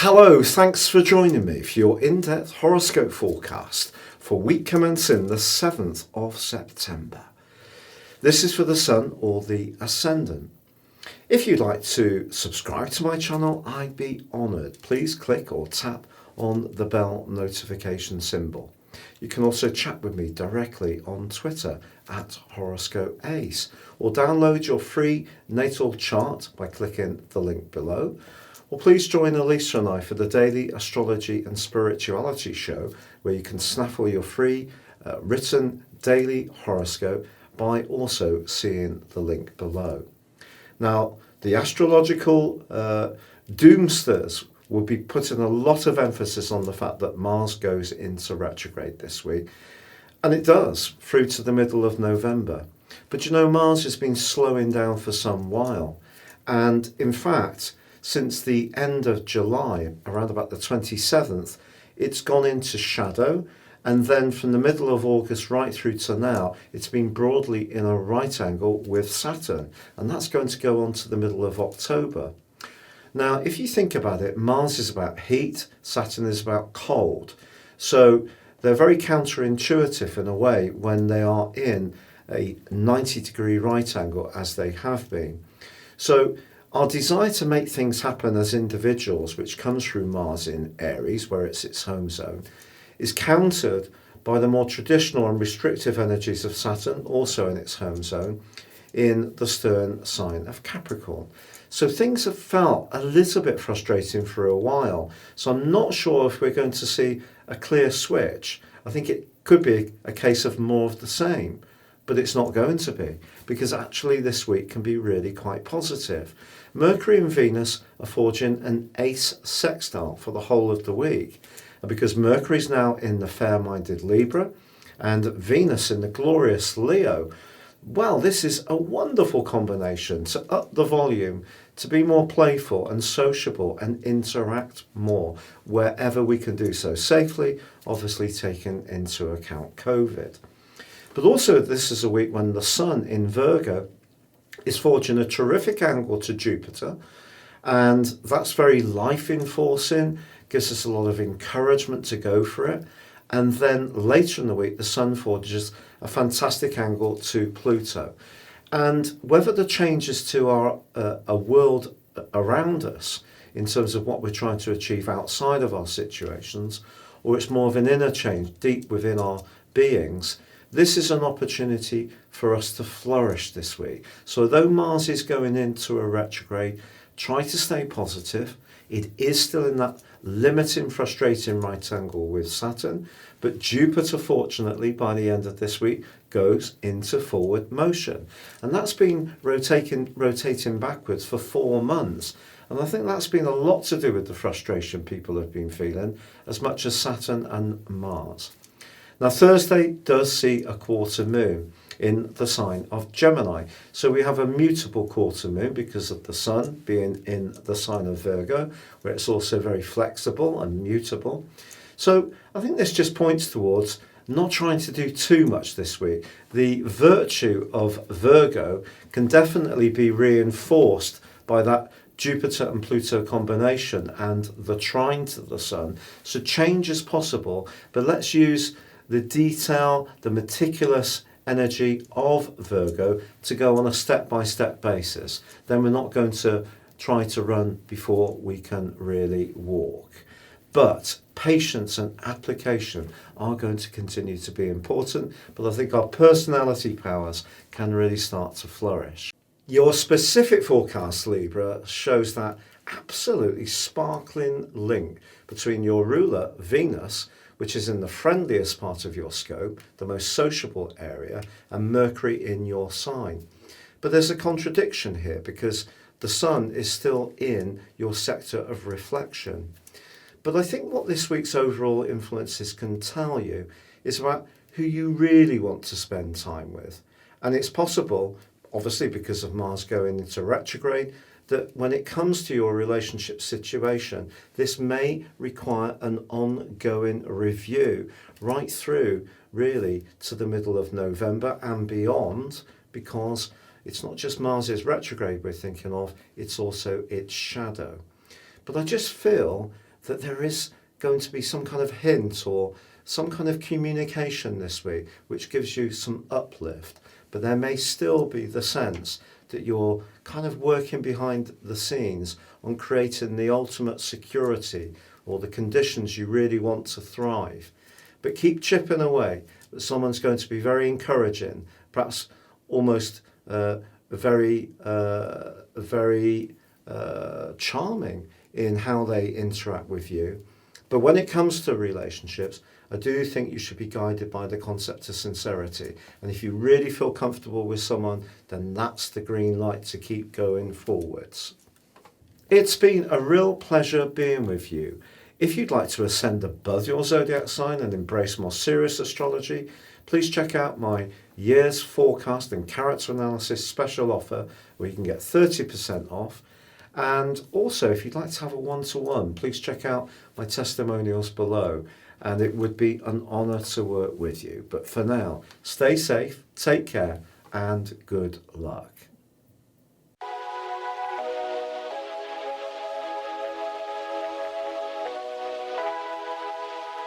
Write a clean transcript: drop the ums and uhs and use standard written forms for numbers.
Hello, thanks for joining me for your in-depth horoscope forecast for week commencing the 7th of September. This is for the Sun or the Ascendant. If you'd like to subscribe to my channel, I'd be honoured. Please click or tap on the bell notification symbol. You can also chat with me directly on Twitter at Horoscope Ace, or download your free natal chart by clicking the link below. Or please join Elisa and I for the daily astrology and spirituality show, where you can snaffle your free written daily horoscope by also seeing the link below. Now, the astrological doomsters will be putting a lot of emphasis on the fact that Mars goes into retrograde this week, and it does through to the middle of November. But you know, Mars has been slowing down for some while, and in fact, since the end of July, around about the 27th, it's gone into shadow, and then from the middle of August right through to now, it's been broadly in a right angle with Saturn, and that's going to go on to the middle of October. Now, if you think about it, Mars is about heat, Saturn is about cold. So they're very counterintuitive in a way when they are in a 90-degree right angle, as they have been. So our desire to make things happen as individuals, which comes through Mars in Aries, where it's its home zone, is countered by the more traditional and restrictive energies of Saturn, also in its home zone, in the stern sign of Capricorn. So things have felt a little bit frustrating for a while. So I'm not sure if we're going to see a clear switch. I think it could be a case of more of the same, but it's not going to be, because actually this week can be really quite positive. Mercury and Venus are forging an ace sextile for the whole of the week. And because Mercury is now in the fair-minded Libra and Venus in the glorious Leo, well, this is a wonderful combination to up the volume, to be more playful and sociable and interact more wherever we can do so safely, obviously taking into account COVID. But also this is a week when the Sun in Virgo is forging a terrific angle to Jupiter, and that's very life-enforcing, gives us a lot of encouragement to go for it. And then later in the week, the Sun forges a fantastic angle to Pluto. And whether the changes to our a world around us in terms of what we're trying to achieve outside of our situations, or it's more of an inner change deep within our beings, this is an opportunity for us to flourish this week. So though Mars is going into a retrograde, try to stay positive. It is still in that limiting, frustrating right angle with Saturn, but Jupiter, fortunately, by the end of this week, goes into forward motion. And that's been rotating backwards for 4 months. And I think that's been a lot to do with the frustration people have been feeling, as much as Saturn and Mars. Now, Thursday does see a quarter moon in the sign of Gemini. So we have a mutable quarter moon because of the Sun being in the sign of Virgo, where it's also very flexible and mutable. So I think this just points towards not trying to do too much this week. The virtue of Virgo can definitely be reinforced by that Jupiter and Pluto combination and the trine to the Sun. So change is possible, but let's use the detail, the meticulous energy of Virgo to go on a step-by-step basis. Then we're not going to try to run before we can really walk. But patience and application are going to continue to be important, but I think our personality powers can really start to flourish. Your specific forecast, Libra, shows that absolutely sparkling link between your ruler, Venus, which is in the friendliest part of your scope, the most sociable area, and Mercury in your sign. But there's a contradiction here because the Sun is still in your sector of reflection. But I think what this week's overall influences can tell you is about who you really want to spend time with. And it's possible, obviously because of Mars going into retrograde, that when it comes to your relationship situation, this may require an ongoing review right through really to the middle of November and beyond, because it's not just Mars's retrograde we're thinking of, it's also its shadow. But I just feel that there is going to be some kind of hint or some kind of communication this week which gives you some uplift. But there may still be the sense that you're kind of working behind the scenes on creating the ultimate security or the conditions you really want to thrive. But keep chipping away, that someone's going to be very encouraging, perhaps almost very charming in how they interact with you. But when it comes to relationships, I do think you should be guided by the concept of sincerity. And if you really feel comfortable with someone, then that's the green light to keep going forwards. It's been a real pleasure being with you. If you'd like to ascend above your zodiac sign and embrace more serious astrology, please check out my year's forecast and character analysis special offer where you can get 30% off. And also, if you'd like to have a one-to-one, please check out my testimonials below. And it would be an honour to work with you. But for now, stay safe, take care, and good luck.